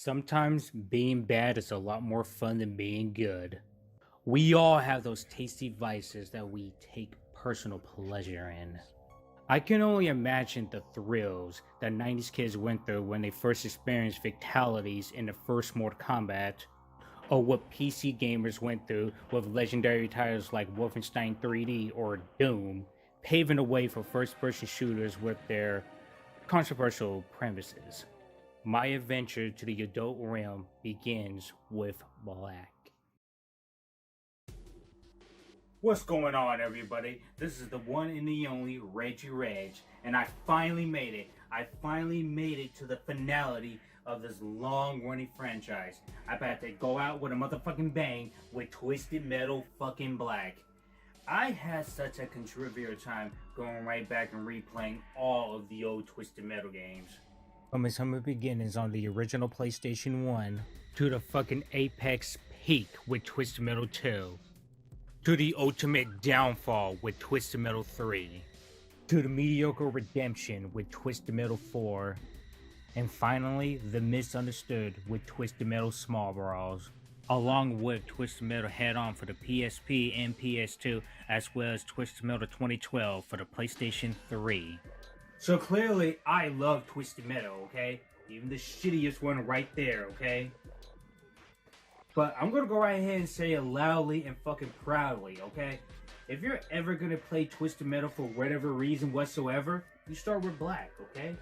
Sometimes being bad is a lot more fun than being good. We all have those tasty vices that we take personal pleasure in. I can only imagine the thrills that 90s kids went through when they first experienced fatalities in the first Mortal Kombat, or what PC gamers went through with legendary titles like Wolfenstein 3D or Doom, paving the way for first person shooters with their controversial premises. My adventure to the adult realm begins with Black. What's going on, everybody? This is the one and the only Reggiereg, and I finally made it. I finally made it to the finality of this long-running franchise. I about to go out with a motherfucking bang with Twisted Metal fucking Black. I had such a contributor time going right back and replaying all of the old Twisted Metal games. From its humble beginnings on the original PlayStation 1 to the fucking apex peak with Twisted Metal 2, to the ultimate downfall with Twisted Metal 3, to the mediocre redemption with Twisted Metal 4, and finally the misunderstood with Twisted Metal Small Brawls, along with Twisted Metal Head On for the PSP and PS2, as well as Twisted Metal 2012 for the PlayStation 3. So clearly, I love Twisted Metal, okay? Even the shittiest one right there, okay? But I'm gonna go right ahead and say it loudly and fucking proudly, okay? If you're ever gonna play Twisted Metal for whatever reason whatsoever, you start with Black, okay?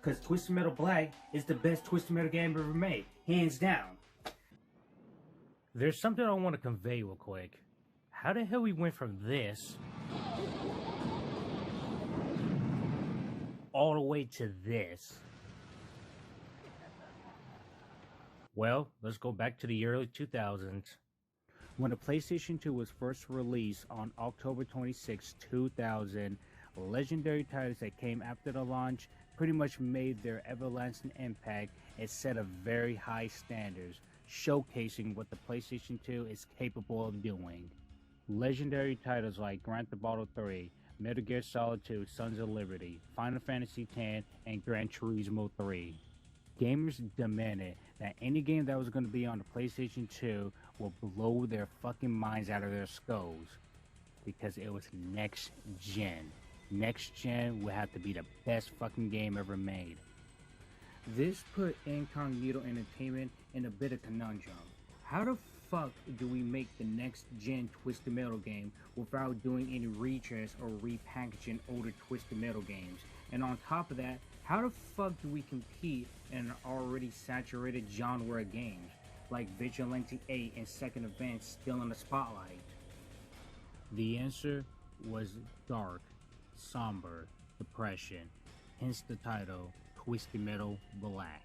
Because Twisted Metal Black is the best Twisted Metal game ever made, hands down. There's something I want to convey real quick. How the hell we went from this all the way to this? Well, let's go back to the early 2000s. When the PlayStation 2 was first released on October 26, 2000, legendary titles that came after the launch pretty much made their everlasting impact and set a very high standards, showcasing what the PlayStation 2 is capable of doing. Legendary titles like Grand Theft Auto 3, Metal Gear Solid 2, Sons of Liberty, Final Fantasy X, and Gran Turismo 3. Gamers demanded that any game that was going to be on the PlayStation 2 will blow their fucking minds out of their skulls, because it was next gen. Next gen would have to be the best fucking game ever made. This put Incognito Entertainment in a bit of conundrum. How the fuck do we make the next gen Twisted Metal game without doing any retreads or repackaging older Twisted Metal games? And on top of that, how the fuck do we compete in an already saturated genre of games like Vigilante 8 and Second Event still in the spotlight? The answer was dark, somber, depression, hence the title Twisted Metal Black.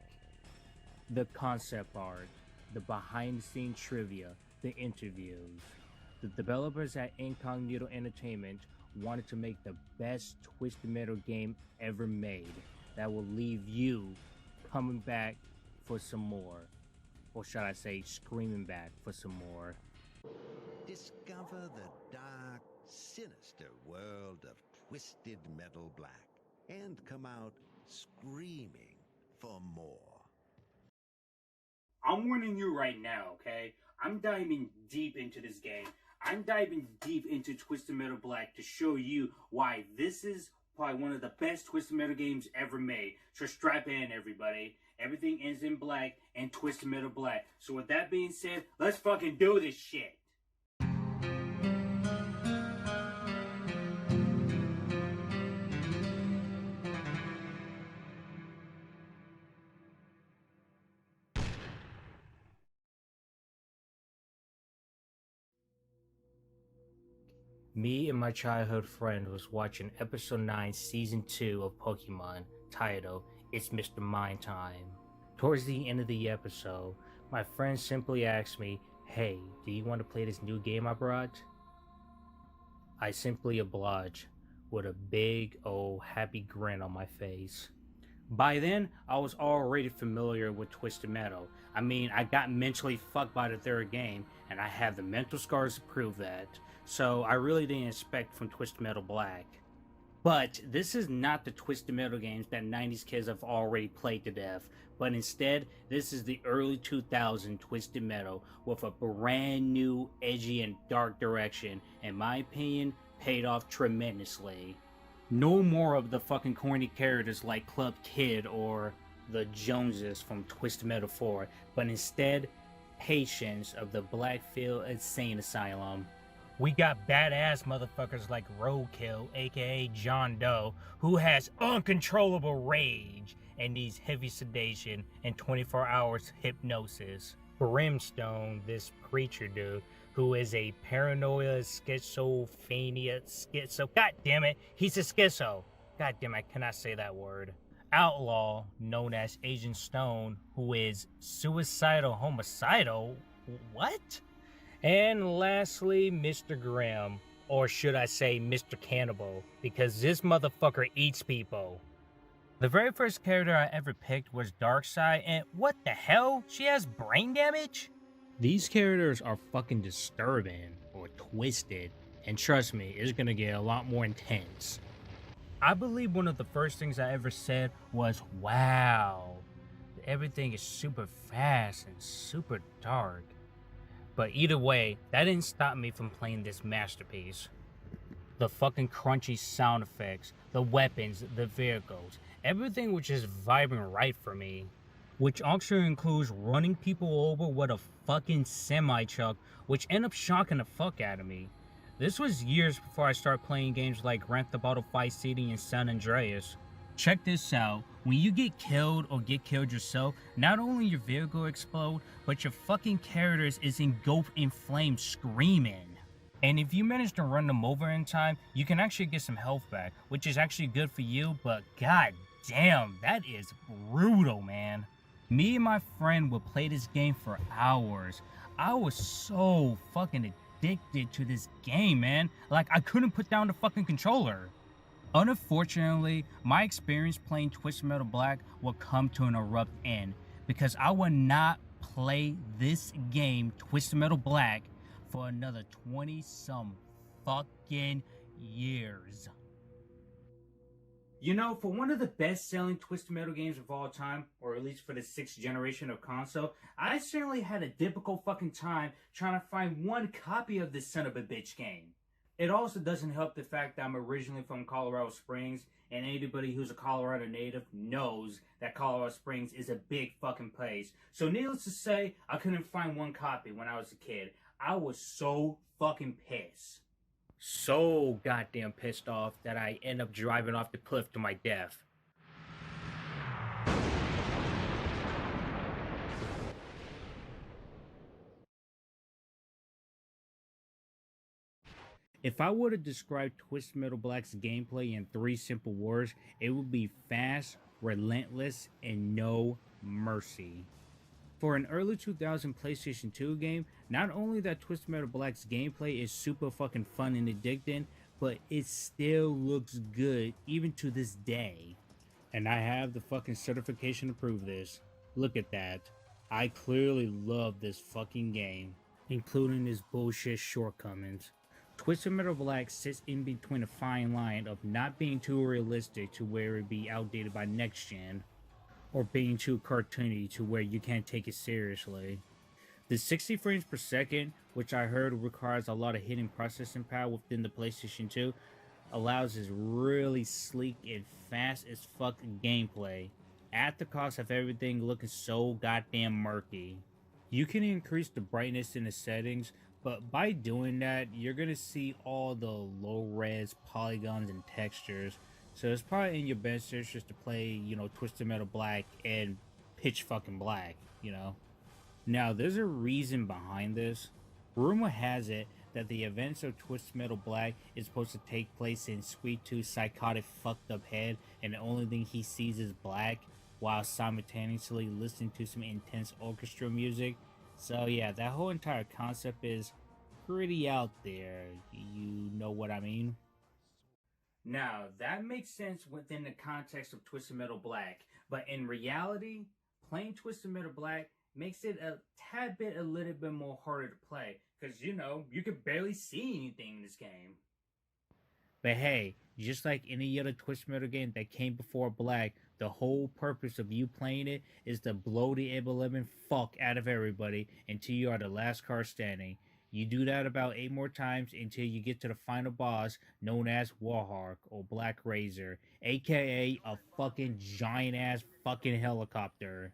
The concept art, the behind the scenes trivia, the interviews. The developers at Incognito Entertainment wanted to make the best Twisted Metal game ever made that will leave you coming back for some more. Or should I say, screaming back for some more. Discover the dark, sinister world of Twisted Metal Black and come out screaming for more. I'm warning you right now, okay? I'm diving deep into this game. I'm diving deep into Twisted Metal Black to show you why this is probably one of the best Twisted Metal games ever made. So strap in, everybody. Everything ends in black and Twisted Metal Black. So with that being said, let's fucking do this shit. Me and my childhood friend was watching episode 9 season 2 of Pokemon titled It's Mr. Mime Time. Towards the end of the episode, my friend simply asked me, "Hey, do you want to play this new game I brought?" I simply obliged with a big old happy grin on my face. By then, I was already familiar with Twisted Metal. I mean, I got mentally fucked by the third game, and I have the mental scars to prove that. So I really didn't expect from Twisted Metal Black. But this is not the Twisted Metal games that 90s kids have already played to death. But instead, this is the early 2000s Twisted Metal with a brand new, edgy, and dark direction. In my opinion, paid off tremendously. No more of the fucking corny characters like Club Kid or the Joneses from Twisted Metal 4, but instead, patients of the Blackfield Insane Asylum. We got badass motherfuckers like Roadkill, aka John Doe, who has uncontrollable rage and needs heavy sedation and 24 hours hypnosis. Brimstone, this preacher dude, who is a paranoia, schizophrenia, god damn it, he's a schizo. God damn it, I cannot say that word. Outlaw, known as Agent Stone, who is suicidal, homicidal, what? And lastly, Mr. Grimm, or should I say Mr. Cannibal, because this motherfucker eats people. The very first character I ever picked was Darkseid, and what the hell? She has brain damage? These characters are fucking disturbing, or twisted, and trust me, it's gonna get a lot more intense. I believe one of the first things I ever said was, wow, everything is super fast and super dark. But either way, that didn't stop me from playing this masterpiece. The fucking crunchy sound effects, the weapons, the vehicles, everything was just vibing right for me. Which also includes running people over with a fucking semi-truck, which ended up shocking the fuck out of me. This was years before I started playing games like Grand Theft Auto Vice City and San Andreas. Check this out, when you get killed or get killed yourself, not only your vehicle explode, but your fucking characters is engulfed in flames screaming. And if you manage to run them over in time, you can actually get some health back, which is actually good for you, but god damn, that is brutal, man. Me and my friend would play this game for hours. I was so fucking addicted to this game, man. Like, I couldn't put down the fucking controller. Unfortunately, my experience playing Twisted Metal Black will come to an abrupt end because I will not play this game, Twisted Metal Black, for another 20-some fucking years. You know, for one of the best-selling Twisted Metal games of all time, or at least for the 6th generation of console, I certainly had a difficult fucking time trying to find one copy of this son of a bitch game. It also doesn't help the fact that I'm originally from Colorado Springs, and anybody who's a Colorado native knows that Colorado Springs is a big fucking place. So needless to say, I couldn't find one copy when I was a kid. I was so fucking pissed. So goddamn pissed off that I end up driving off the cliff to my death. If I were to describe Twisted Metal Black's gameplay in 3 simple words, it would be fast, relentless, and no mercy. For an early 2000 PlayStation 2 game, not only that Twisted Metal Black's gameplay is super fucking fun and addicting, but it still looks good even to this day. And I have the fucking certification to prove this. Look at that. I clearly love this fucking game, including its bullshit shortcomings. Twisted Metal Black sits in between a fine line of not being too realistic to where it be outdated by next gen, or being too cartoony to where you can't take it seriously. The 60 frames per second, which I heard requires a lot of hidden processing power within the PlayStation 2, allows this really sleek and fast as fuck gameplay, at the cost of everything looking so goddamn murky. You can increase the brightness in the settings, but by doing that, you're gonna see all the low-res polygons and textures. So it's probably in your best interest to play, you know, Twisted Metal Black and pitch fucking black, you know. Now, there's a reason behind this. Rumor has it that the events of Twisted Metal Black is supposed to take place in Sweet Tooth's psychotic fucked up head, and the only thing he sees is black, while simultaneously listening to some intense orchestra music. So yeah, that whole entire concept is pretty out there, you know what I mean? Now, that makes sense within the context of Twisted Metal Black, but in reality, playing Twisted Metal Black makes it a tad bit a little bit more harder to play, because, you know, you could barely see anything in this game. But hey, just like any other Twisted Metal game that came before Black, The whole purpose of you playing it is to blow the living fuck out of everybody until you are the last car standing. You do that about 8 more times until you get to the final boss known as Warhawk or Black Razor, aka a fucking giant ass fucking helicopter.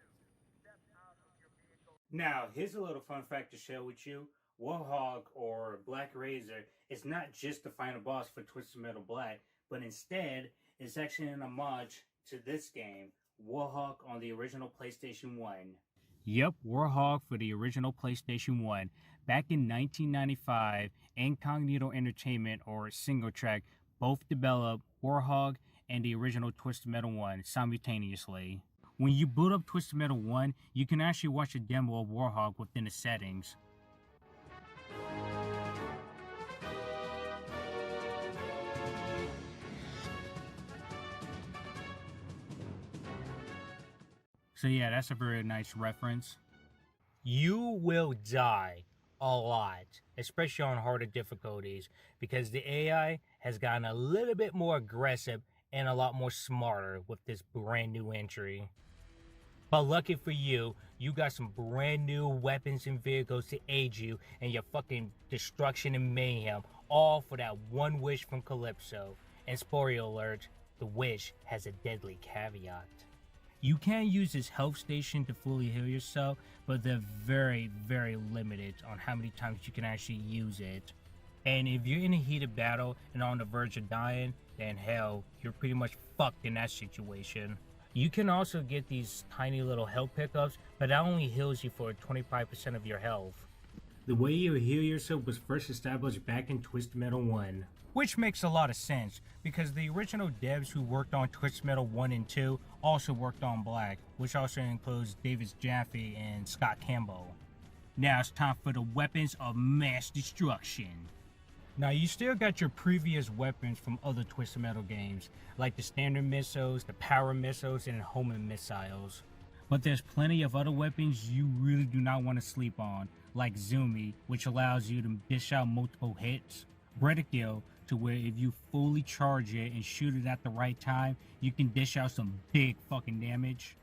Now, here's a little fun fact to share with you. Warhawk or Black Razor is not just the final boss for Twisted Metal Black, but instead it's actually an homage to this game, Warhawk on the original PlayStation 1. Yep, Warhawk for the original PlayStation 1. Back in 1995, Incognito Entertainment or Single Track both developed Warhawk and the original Twisted Metal 1 simultaneously. When you boot up Twisted Metal 1, you can actually watch a demo of Warhawk within the settings. So yeah, that's a very nice reference. You will die a lot, especially on harder difficulties, because the AI has gotten a little bit more aggressive and a lot more smarter with this brand new entry. But lucky for you, you got some brand new weapons and vehicles to aid you in your fucking destruction and mayhem, all for that one wish from Calypso. And spoiler alert, the wish has a deadly caveat. You can use this health station to fully heal yourself, but they're very, very limited on how many times you can actually use it. And if you're in a heated battle and on the verge of dying, then hell, you're pretty much fucked in that situation. You can also get these tiny little health pickups, but that only heals you for 25% of your health. The way you heal yourself was first established back in Twisted Metal 1. Which makes a lot of sense, because the original devs who worked on Twisted Metal 1 and 2 also worked on Black, which also includes David Jaffe and Scott Campbell. Now it's time for the weapons of mass destruction. Now you still got your previous weapons from other Twisted Metal games, like the standard missiles, the power missiles, and homing missiles. But there's plenty of other weapons you really do not want to sleep on, like Zumi, which allows you to dish out multiple hits, Reggiereg, to where if you fully charge it and shoot it at the right time, you can dish out some big fucking damage.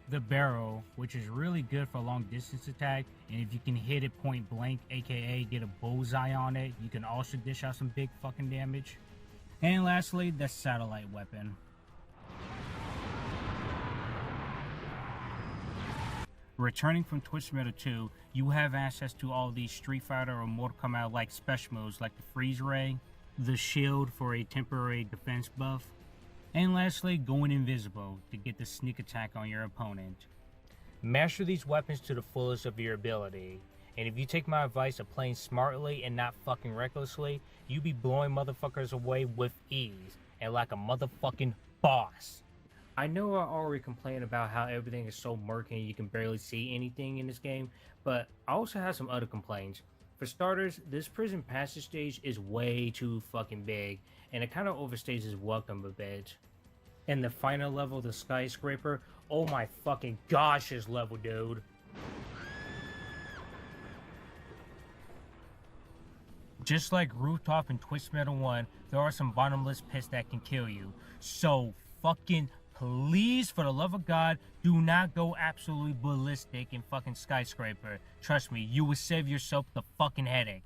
The barrel, which is really good for long distance attack, and if you can hit it point blank, aka get a bullseye on it, you can also dish out some big fucking damage. And lastly, the satellite weapon. Returning from Twisted Metal 2, you have access to all these Street Fighter or Mortal Kombat like special moves like the freeze ray, the shield for a temporary defense buff, and lastly, going invisible to get the sneak attack on your opponent. Master these weapons to the fullest of your ability, and if you take my advice of playing smartly and not fucking recklessly, you be blowing motherfuckers away with ease, and like a motherfucking boss. I know I already complained about how everything is so murky and you can barely see anything in this game, but I also have some other complaints. For starters, this prison passage stage is way too fucking big, and it kind of overstays its welcome a bit. And the final level, the skyscraper, oh my fucking gosh, this level, dude. Just like Rooftop and Twisted Metal 1, there are some bottomless pits that can kill you. So fucking please, for the love of God, do not go absolutely ballistic in fucking Skyscraper. Trust me, you will save yourself the fucking headache.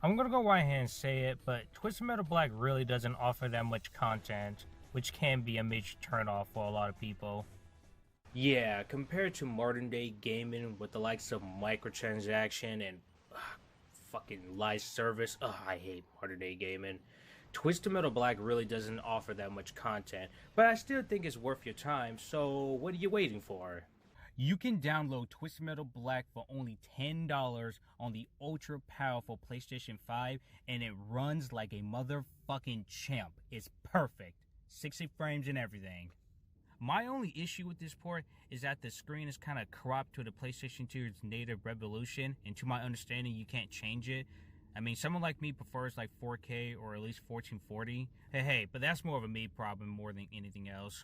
I'm gonna go right here and say it, but Twisted Metal Black really doesn't offer that much content, which can be a major turnoff for a lot of people. Yeah, compared to modern day gaming with the likes of microtransaction and fucking live service, I hate modern day gaming. Twisted Metal Black really doesn't offer that much content, but I still think it's worth your time, so what are you waiting for? You can download Twisted Metal Black for only $10 on the ultra powerful PlayStation 5, and it runs like a motherfucking champ. It's perfect. 60 frames and everything. My only issue with this port is that the screen is kind of cropped to the PlayStation 2's native resolution, and to my understanding, you can't change it. I mean, someone like me prefers like 4K or at least 1440. Hey, but that's more of a me problem more than anything else.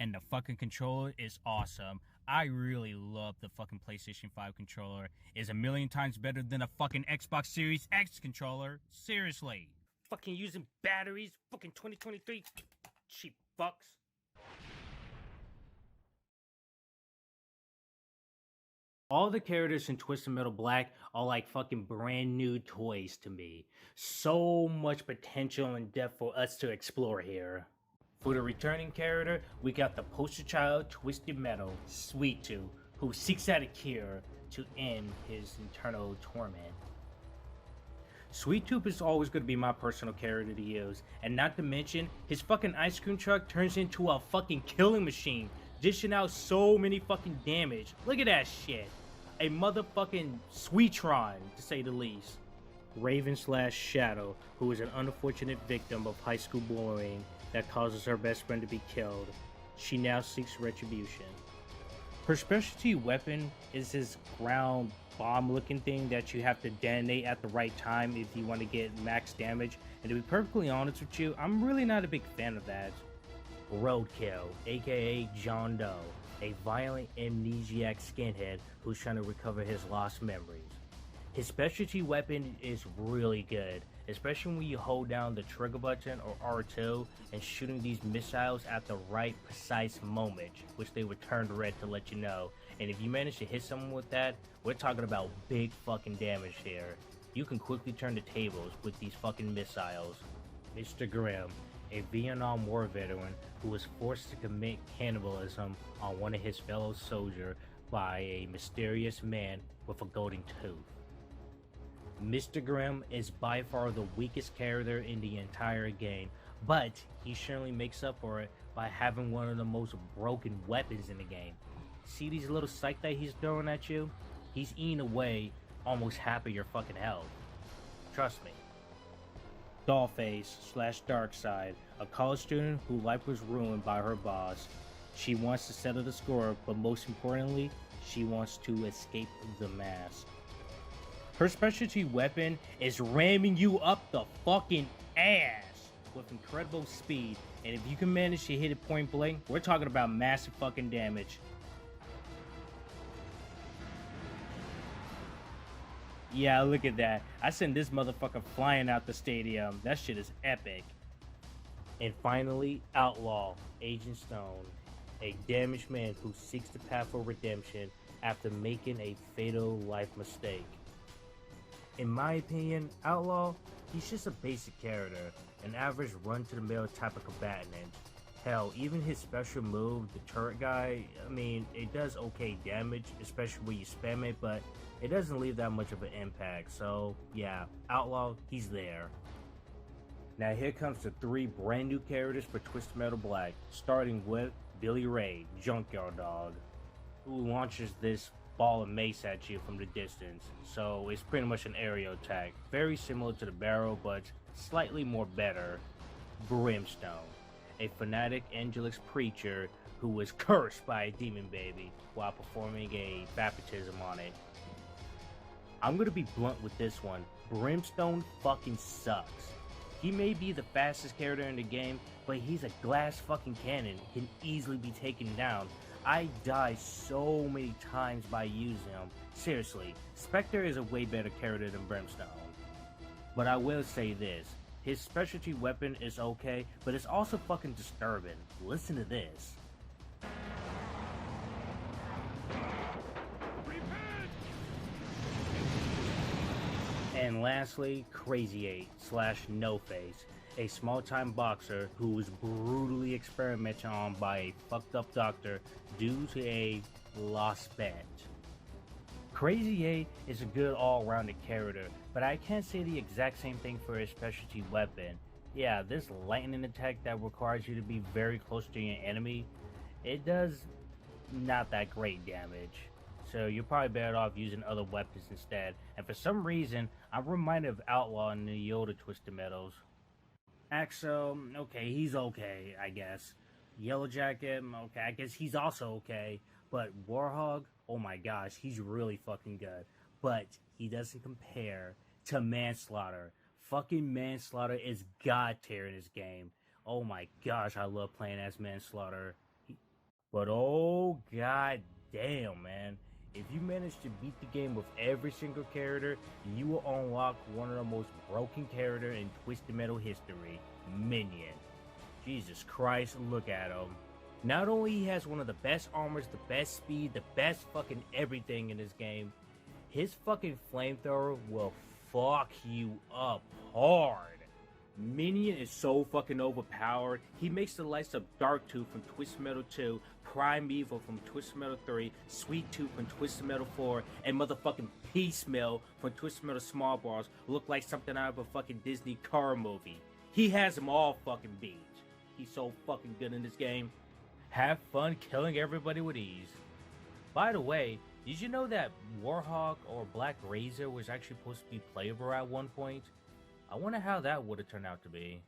And the fucking controller is awesome. I really love the fucking PlayStation 5 controller. It's a million times better than a fucking Xbox Series X controller. Seriously. Fucking using batteries. Fucking 2023. Cheap fucks. All the characters in Twisted Metal Black are like fucking brand new toys to me. So much potential and depth for us to explore here. For the returning character, we got the poster child Twisted Metal, Sweet Tooth, who seeks out a cure to end his eternal torment. Sweet Tooth is always going to be my personal character to use, and not to mention, his fucking ice cream truck turns into a fucking killing machine, dishing out so many fucking damage. Look at that shit. A motherfucking Sweetron, to say the least. Raven slash Shadow, who is an unfortunate victim of high school bullying that causes her best friend to be killed. She now seeks retribution. Her specialty weapon is this ground bomb looking thing that you have to detonate at the right time if you want to get max damage, and to be perfectly honest with you, I'm really not a big fan of that. Roadkill, aka John Doe, a violent amnesiac skinhead who's trying to recover his lost memories. His specialty weapon is really good, especially when you hold down the trigger button or R2 and shooting these missiles at the right precise moment, which they would turn red to let you know. And if you manage to hit someone with that, we're talking about big fucking damage here. You can quickly turn the tables with these fucking missiles. Mr. Grimm, a Vietnam War veteran who was forced to commit cannibalism on one of his fellow soldiers by a mysterious man with a golden tooth. Mr. Grimm is by far the weakest character in the entire game, but he surely makes up for it by having one of the most broken weapons in the game. See these little psych that he's throwing at you? He's eating away almost half of your fucking health. Trust me. Dollface slash Darkseid, a college student whose life was ruined by her boss. She wants to settle the score, but most importantly, she wants to escape the mask. Her specialty weapon is ramming you up the fucking ass with incredible speed, and if you can manage to hit it point blank, we're talking about massive fucking damage. Yeah, look at that. I sent this motherfucker flying out the stadium. That shit is epic. And finally, Outlaw, Agent Stone, a damaged man who seeks the path for redemption after making a fatal life mistake. In my opinion, Outlaw, he's just a basic character, an average run-to-the-mill type of combatant. Hell, even his special move, the turret guy, I mean, it does okay damage, especially when you spam it, but it doesn't leave that much of an impact, so yeah, Outlaw, he's there. Now here comes the 3 brand new characters for Twisted Metal Black, starting with Billy Ray, Junkyard Dog, who launches this ball of mace at you from the distance, so it's pretty much an aerial attack, very similar to the barrel, but slightly more better. Brimstone, a fanatic Angelix preacher who was cursed by a demon baby while performing a baptism on it. I'm gonna be blunt with this one, Brimstone fucking sucks. He may be the fastest character in the game, but he's a glass fucking cannon, can easily be taken down. I die so many times by using him. Seriously, Spectre is a way better character than Brimstone. But I will say this, his specialty weapon is okay, but it's also fucking disturbing. Listen to this. And lastly, Crazy 8 slash No Face, a small-time boxer who was brutally experimented on by a fucked up doctor due to a lost bet. Crazy 8 is a good all-rounded character, but I can't say the exact same thing for his specialty weapon. Yeah, this lightning attack that requires you to be very close to your enemy, it does not that great damage. So you're probably better off using other weapons instead. And for some reason, I'm reminded of Outlaw in the Yoda Twisted Metals. Axel, okay, he's okay, I guess. Yellow Jacket, okay, I guess he's also okay. But Warhog, oh my gosh, he's really fucking good. But he doesn't compare to Manslaughter. Fucking Manslaughter is god tier in this game. Oh my gosh, I love playing as Manslaughter. But oh god damn, man. If you manage to beat the game with every single character, you will unlock one of the most broken characters in Twisted Metal history, Minion. Jesus Christ, look at him. Not only he has one of the best armors, the best speed, the best fucking everything in this game, his fucking flamethrower will fuck you up hard. Minion is so fucking overpowered. He makes the likes of Darktooth from Twisted Metal 2, Primeval from Twisted Metal 3, Sweet Tooth from Twisted Metal 4, and motherfucking Piecemeal from Twisted Metal Small Bars look like something out of a fucking Disney car movie. He has them all fucking beat. He's so fucking good in this game. Have fun killing everybody with ease. By the way, did you know that Warhawk or Black Razor was actually supposed to be playable at one point? I wonder how that would have turned out to be.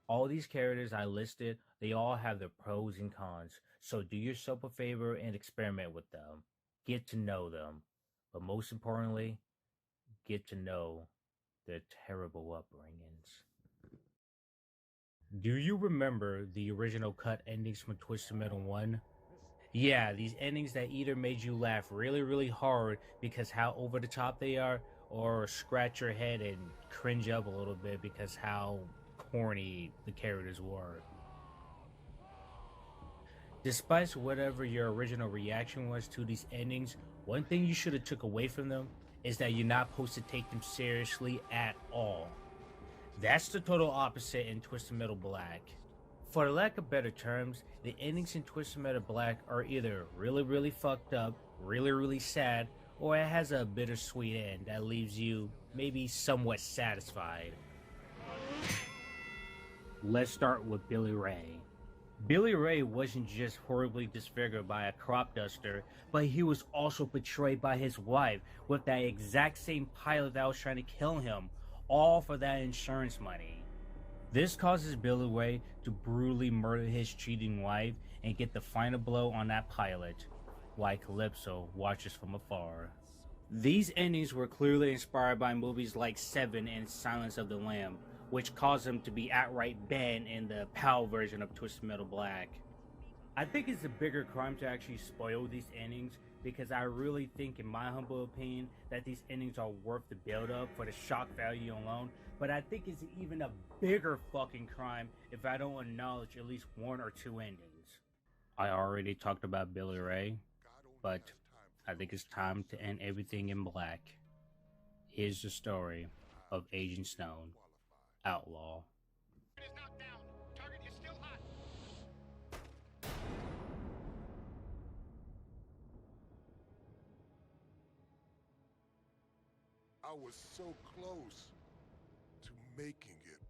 All these characters I listed, they all have their pros and cons, so do yourself a favor and experiment with them. Get to know them. But most importantly, get to know their terrible upbringings. Do you remember the original cut endings from Twisted Metal 1? Yeah, these endings that either made you laugh really, really hard because how over the top they are, or scratch your head and cringe up a little bit because how corny the characters were. Despite whatever your original reaction was to these endings, one thing you should have took away from them is that you're not supposed to take them seriously at all. That's the total opposite in Twisted Metal Black. For lack of better terms, the endings in Twisted Metal Black are either really, really fucked up, really, really sad, or it has a bittersweet end that leaves you maybe somewhat satisfied. Let's start with Billy Ray. Billy Ray wasn't just horribly disfigured by a crop duster, but he was also betrayed by his wife with that exact same pilot that was trying to kill him, all for that insurance money. This causes Billy Ray to brutally murder his cheating wife and get the final blow on that pilot, while Calypso watches from afar. These endings were clearly inspired by movies like Seven and Silence of the Lamb, which caused them to be outright banned in the PAL version of Twisted Metal Black. I think it's a bigger crime to actually spoil these endings because I really think, in my humble opinion, that these endings are worth the build up for the shock value alone. But I think it's even a bigger fucking crime if I don't acknowledge at least one or two endings. I already talked about Billy Ray, but I think it's time to end everything in black. Here's the story of Agent Stone, Outlaw. It is knocked down. Target is still hot. I was so close to making it.